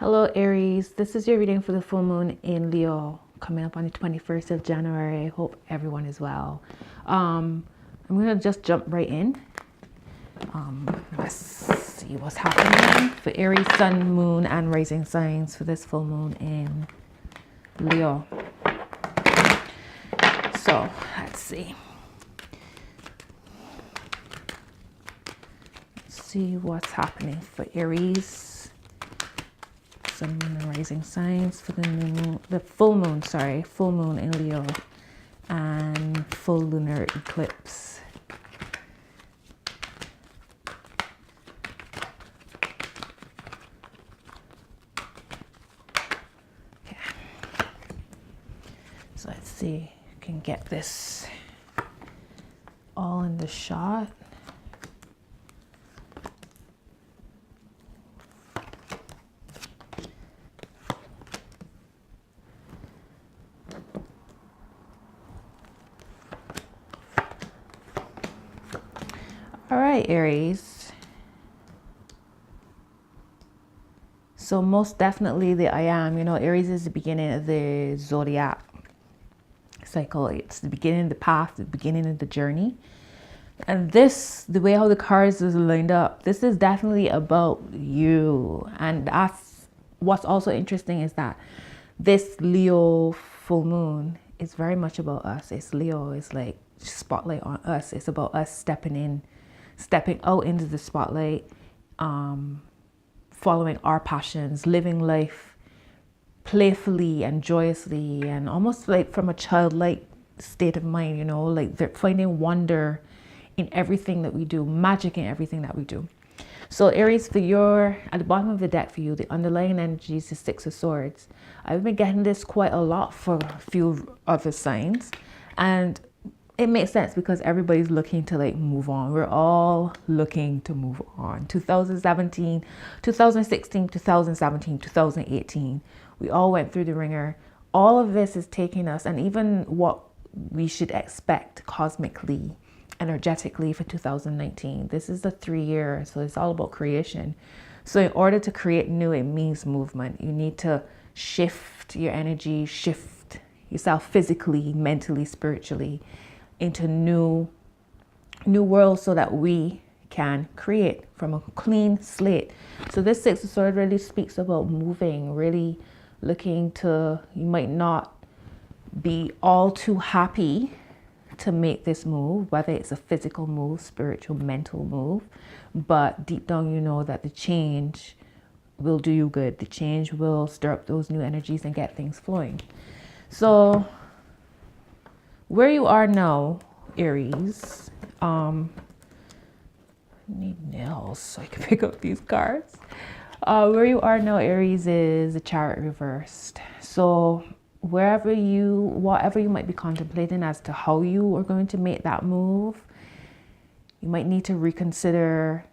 Hello Aries, this is your reading for the full moon in Leo coming up on the 21st of January. I hope everyone is well. I'm going to just jump right in. Let's see what's happening for Aries, Sun, Moon, and Rising signs for this full moon in Leo. So let's see. Let's see what's happening for Aries. Sun, Moon, and Rising signs for the full moon in Leo and full lunar eclipse. Okay. So let's see if I can get this all in the shot. All right, Aries. So most definitely the I am, Aries is the beginning of the zodiac cycle. It's the beginning of the path, the beginning of the journey. And this, the way how the cards is lined up, this is definitely about you. And that's what's also interesting is that this Leo full moon is very much about us. It's Leo, it's like spotlight on us. It's about us stepping out into the spotlight, following our passions, living life playfully and joyously, and almost like from a childlike state of mind, like they're finding wonder in everything that we do, magic in everything that we do. So Aries, at the bottom of the deck for you, the underlying energy is the Six of Swords. I've been getting this quite a lot for a few other signs, and it makes sense because everybody's looking to move on. We're all looking to move on. 2017, 2016, 2017, 2018. We all went through the ringer. All of this is taking us, and even what we should expect cosmically, energetically for 2019. This is the 3 year, so it's all about creation. So in order to create new, it means movement. You need to shift your energy, shift yourself physically, mentally, spiritually into new worlds so that we can create from a clean slate. So this Six of Swords really speaks about moving, really looking to, you might not be all too happy to make this move, whether it's a physical move, spiritual, mental move, but deep down you know that the change will do you good. The change will stir up those new energies and get things flowing. So where you are now, Aries, I need nails so I can pick up these cards. Where you are now, Aries, is the Chariot reversed. So whatever you might be contemplating as to how you are going to make that move, you might need to reconsider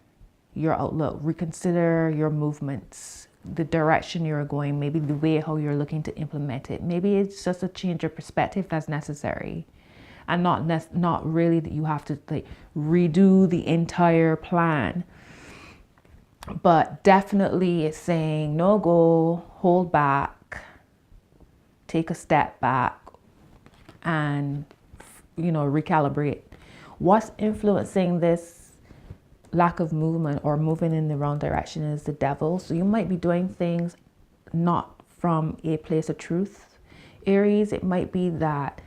your outlook, reconsider your movements, the direction you're going, maybe the way how you're looking to implement it. Maybe it's just a change of perspective that's necessary, and not really that you have to redo the entire plan. But definitely it's saying no go, hold back, take a step back, and recalibrate. What's influencing this lack of movement or moving in the wrong direction is the devil. So you might be doing things not from a place of truth, Aries. It might be that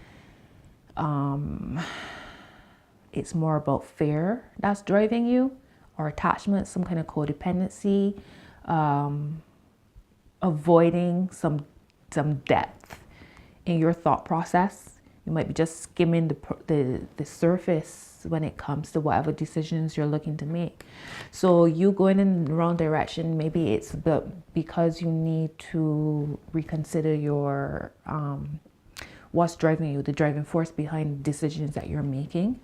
it's more about fear that's driving you, or attachment, some kind of codependency, avoiding some depth in your thought process. You might be just skimming the surface when it comes to whatever decisions you're looking to make. So you going in the wrong direction, maybe it's because you need to reconsider your what's driving you, the driving force behind the decisions that you're making.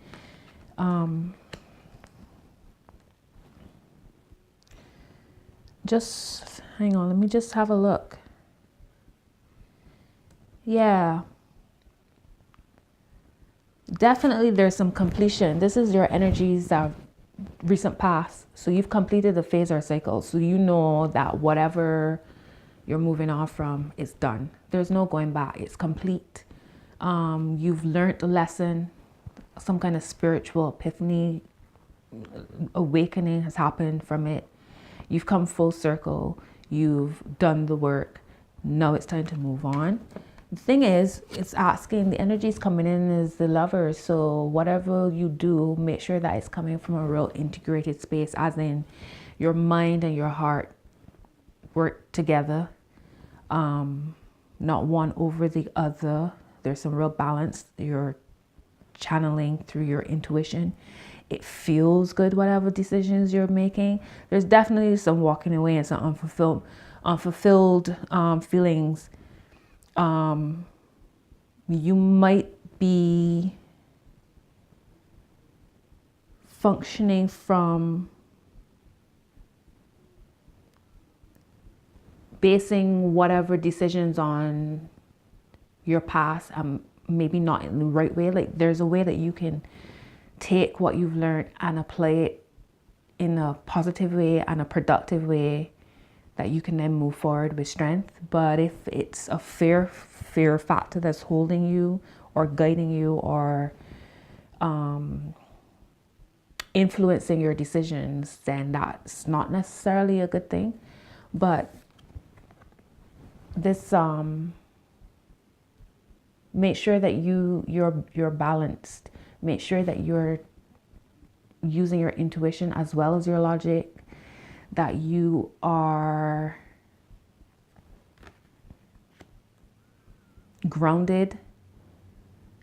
Just hang on, let me just have a look. Yeah, definitely there's some completion. This is your energies that recent past. So you've completed the phase or cycle. So you know that whatever you're moving on from, it's done. There's no going back. It's complete. You've learned the lesson. Some kind of spiritual epiphany, awakening has happened from it. You've come full circle. You've done the work. Now it's time to move on. The thing is, it's asking, the energy is coming in as the Lover. So whatever you do, make sure that it's coming from a real integrated space, as in your mind and your heart work together, not one over the other. There's some real balance. You're channeling through your intuition. It feels good, whatever decisions you're making. There's definitely some walking away and some unfulfilled feelings. You might be functioning from basing whatever decisions on your past, maybe not in the right way. Like, there's a way that you can take what you've learned and apply it in a positive way and a productive way that you can then move forward with strength. But if it's a fear factor that's holding you or guiding you or influencing your decisions, then that's not necessarily a good thing. But this make sure that you're balanced. Make sure that you're using your intuition as well as your logic, that you are grounded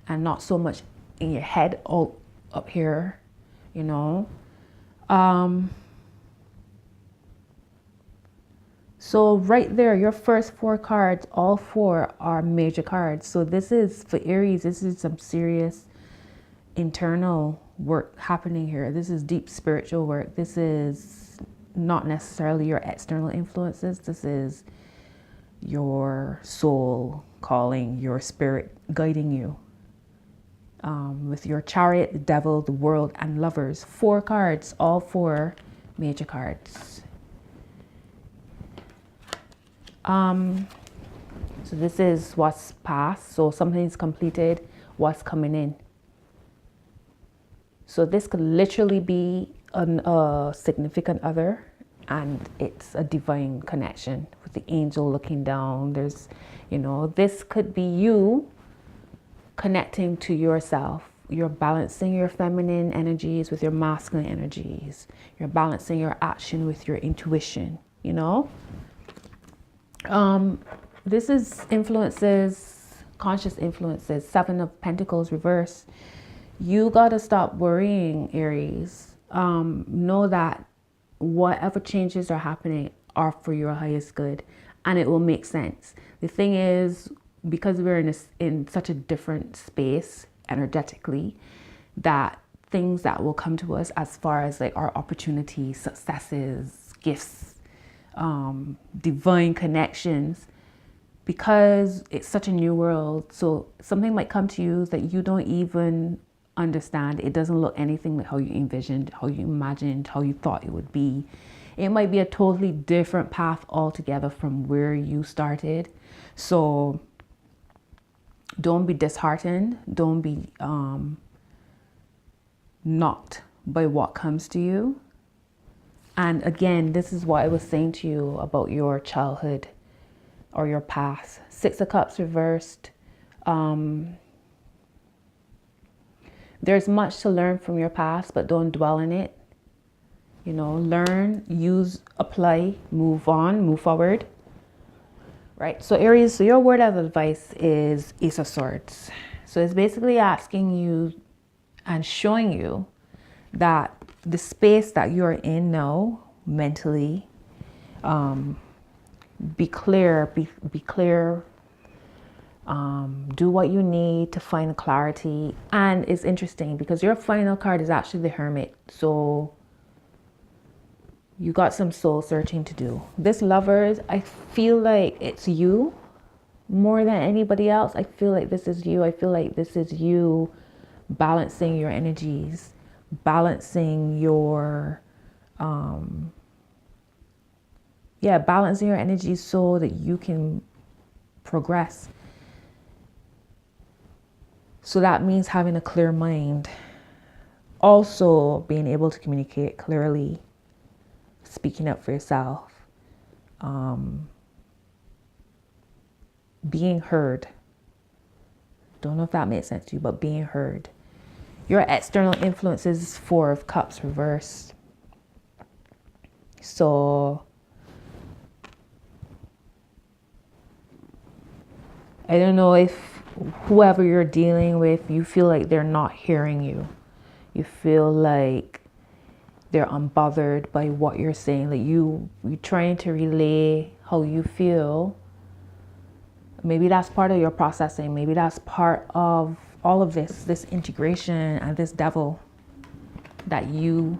and not so much in your head all up here, you know. So right there, your first 4 cards, all 4 are major cards. So this is, for Aries, this is some serious internal work happening here. This is deep spiritual work. This is not necessarily your external influences. This is your soul calling, your spirit guiding you. With your Chariot, the Devil, the World, and Lovers. 4 cards, all 4 major cards. So this is what's past. So something's completed, what's coming in. So this could literally be a significant other, and it's a divine connection with the angel looking down. There's, you know, this could be you connecting to yourself. You're balancing your feminine energies with your masculine energies. You're balancing your action with your intuition, you know. This is influences, conscious influences. 7 of Pentacles reverse. You gotta stop worrying, Aries. Know that whatever changes are happening are for your highest good, and it will make sense. The thing is, because we're in such a different space energetically, that things that will come to us as far as like our opportunities, successes, gifts, divine connections, because it's such a new world. So something might come to you that you don't even understand. It doesn't look anything like how you envisioned, how you imagined, how you thought it would be. It might be a totally different path altogether from where you started. So don't be disheartened. Don't be knocked by what comes to you. And again, this is what I was saying to you about your childhood or your past. 6 of Cups reversed. There's much to learn from your past, but don't dwell in it. You know, learn, use, apply, move on, move forward. Right? So Aries, so your word of advice is Ace of Swords. So it's basically asking you and showing you that the space that you're in now, mentally, be clear, be clear. Do what you need to find clarity. And it's interesting because your final card is actually the Hermit. So you got some soul searching to do. This Lovers, I feel like it's you more than anybody else. I feel like this is you. I feel like this is you balancing your energies, balancing your yeah, balancing your energy so that you can progress. So that means having a clear mind. Also being able to communicate clearly, speaking up for yourself, being heard. Don't know if that makes sense to you, but being heard. Your external influences, 4 of Cups reversed. So I don't know if whoever you're dealing with, you feel like they're not hearing you. You feel like they're unbothered by what you're saying. Like you're trying to relay how you feel. Maybe that's part of your processing. Maybe that's part of all of this integration and this devil, that you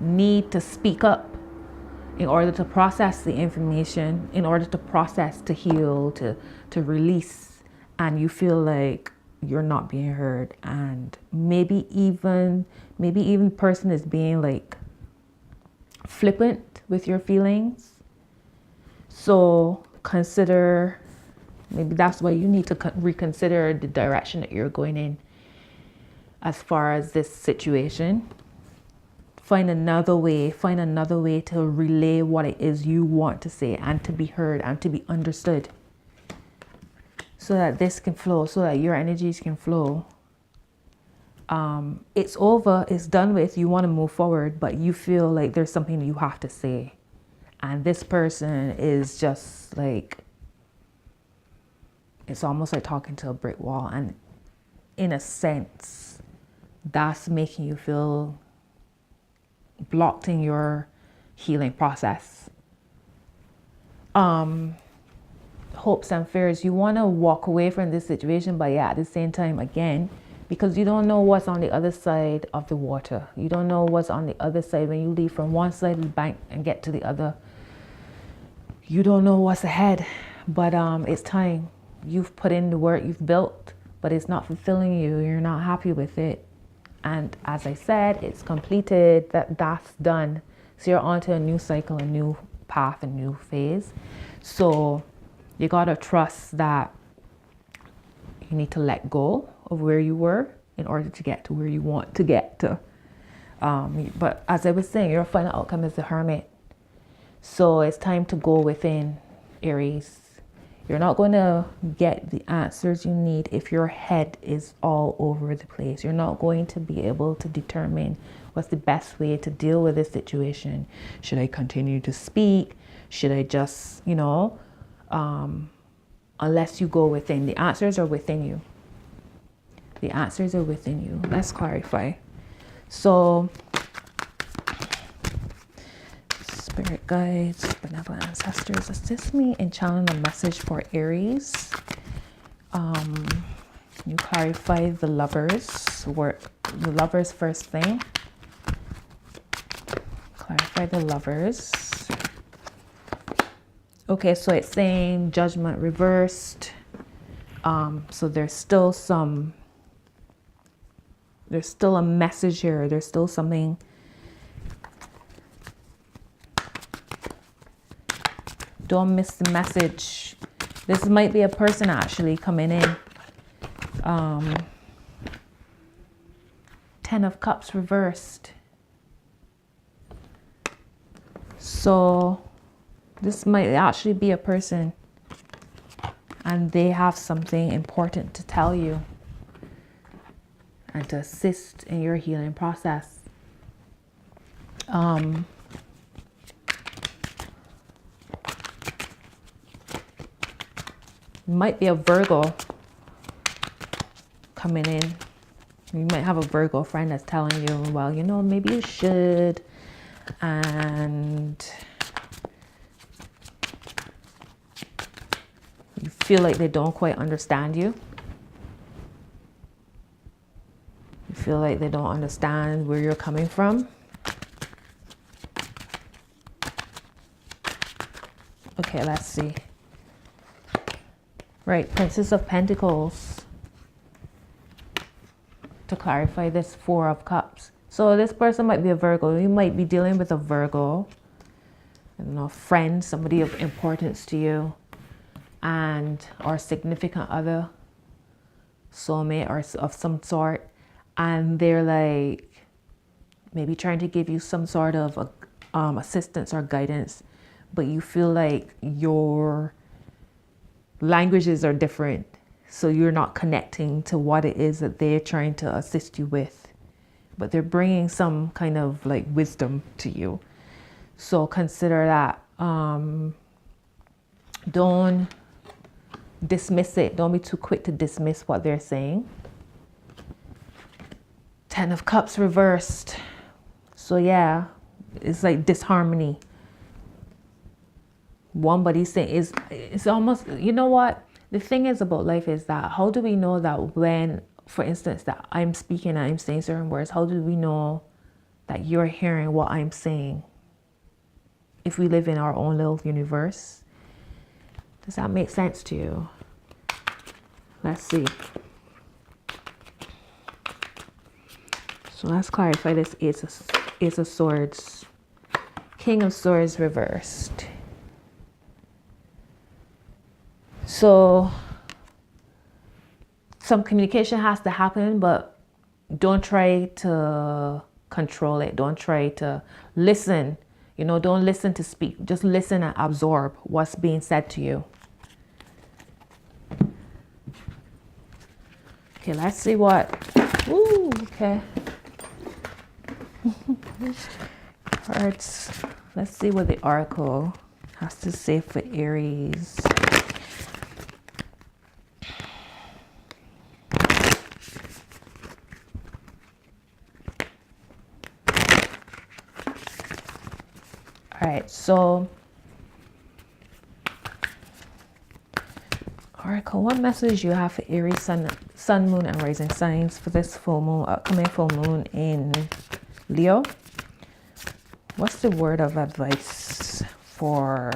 need to speak up in order to process the information, in order to process, to heal, to release. And you feel like you're not being heard. And maybe even person is being like flippant with your feelings. So consider, maybe that's why you need to reconsider the direction that you're going in as far as this situation. Find another way to relay what it is you want to say, and to be heard and to be understood, so that this can flow, so that your energies can flow. It's over, it's done with, you want to move forward, but you feel like there's something you have to say. And this person is just like, it's almost like talking to a brick wall. And in a sense, that's making you feel blocked in your healing process. Hopes and fears. You want to walk away from this situation, but yeah, at the same time, again, because you don't know what's on the other side of the water. You don't know what's on the other side when you leave from one side of the bank and get to the other. You don't know what's ahead, but it's time. You've put in the work, you've built, but it's not fulfilling you. You're not happy with it. And as I said, it's completed, that's done. So you're on to a new cycle, a new path, a new phase. So you gotta trust that you need to let go of where you were in order to get to where you want to get to. But as I was saying, your final outcome is the Hermit. So it's time to go within, Aries. You're not going to get the answers you need if your head is all over the place. You're not going to be able to determine what's the best way to deal with this situation. Should I continue to speak? Should I just, unless you go within. The answers are within you. The answers are within you. Let's clarify. So, spirit guides, benevolent ancestors, assist me in channeling a message for Aries. You clarify the Lovers work. The Lovers first thing. Clarify the Lovers. Okay, so it's saying Judgment reversed. So there's still a message here. There's still something. Don't miss the message. This might be a person actually coming in. 10 of Cups reversed. So this might actually be a person, and they have something important to tell you and to assist in your healing process. Might be a Virgo coming in. You might have a Virgo friend that's telling you, well, maybe you should. And you feel like they don't quite understand you. You feel like they don't understand where you're coming from. Okay, let's see. Right, Princess of Pentacles. To clarify this 4 of Cups. So this person might be a Virgo. You might be dealing with a Virgo. I don't know, friend, somebody of importance to you, and or significant other, soulmate or of some sort, and they're like maybe trying to give you some sort of assistance or guidance, but you feel like your languages are different, so you're not connecting to what it is that they're trying to assist you with, but they're bringing some kind of like wisdom to you. So consider that. Don't dismiss it. Don't be too quick to dismiss what they're saying. 10 of Cups reversed. So yeah, it's like disharmony. One body saying it's almost, you know what? The thing is about life is that how do we know that when, for instance, that I'm speaking and I'm saying certain words, how do we know that you're hearing what I'm saying? If we live in our own little universe. Does that make sense to you? Let's see. So let's clarify this Ace of Swords. King of Swords reversed. So some communication has to happen, but don't try to control it. Don't try to listen. You know, don't listen to speak. Just listen and absorb what's being said to you. Okay, let's see what. Ooh, okay. Cards. Let's see what the Oracle has to say for Aries. All right, so Oracle, what message you have for Aries, sun, moon, and rising signs for this full moon, upcoming full moon in Leo? What's the word of advice for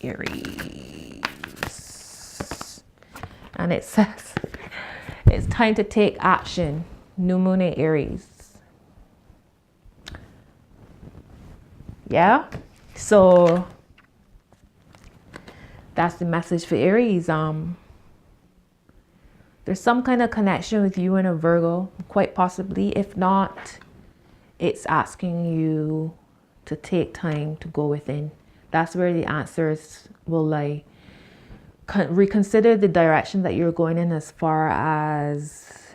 Aries? And it says it's time to take action. New moon in Aries. Yeah, so that's the message for Aries. There's some kind of connection with you and a Virgo, quite possibly. If not, it's asking you to take time to go within. That's where the answers will lie. Reconsider the direction that you're going in as far as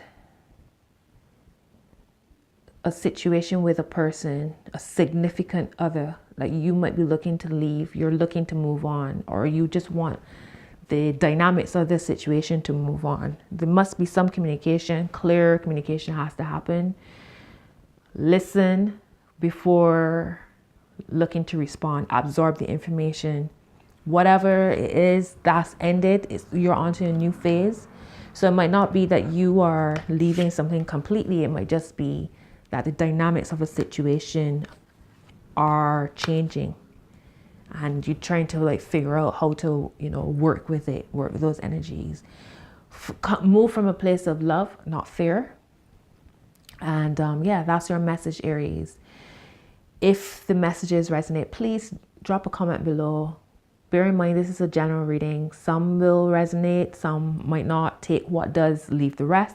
a situation with a person, a significant other. Like you might be looking to leave, you're looking to move on, or you just want the dynamics of this situation to move on. There must be some communication. Clear communication has to happen. Listen before looking to respond. Absorb the information. Whatever it is that's ended, you're onto a new phase. So it might not be that you are leaving something completely. It might just be that the dynamics of a situation are changing, and you're trying to like figure out how to, you know, work with it, work with those energies. Move from a place of love, not fear. And yeah, that's your message, Aries. If the messages resonate, please drop a comment below. Bear in mind, this is a general reading. Some will resonate, some might not. Take what does, leave the rest.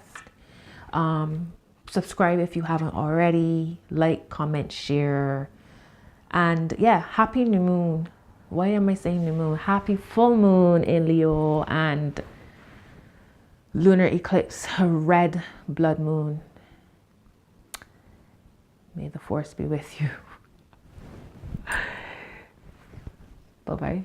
Subscribe if you haven't already. Like, comment, share. And yeah, happy new moon. Why am I saying new moon? Happy full moon in Leo and lunar eclipse, a red blood moon. May the force be with you. Bye-bye.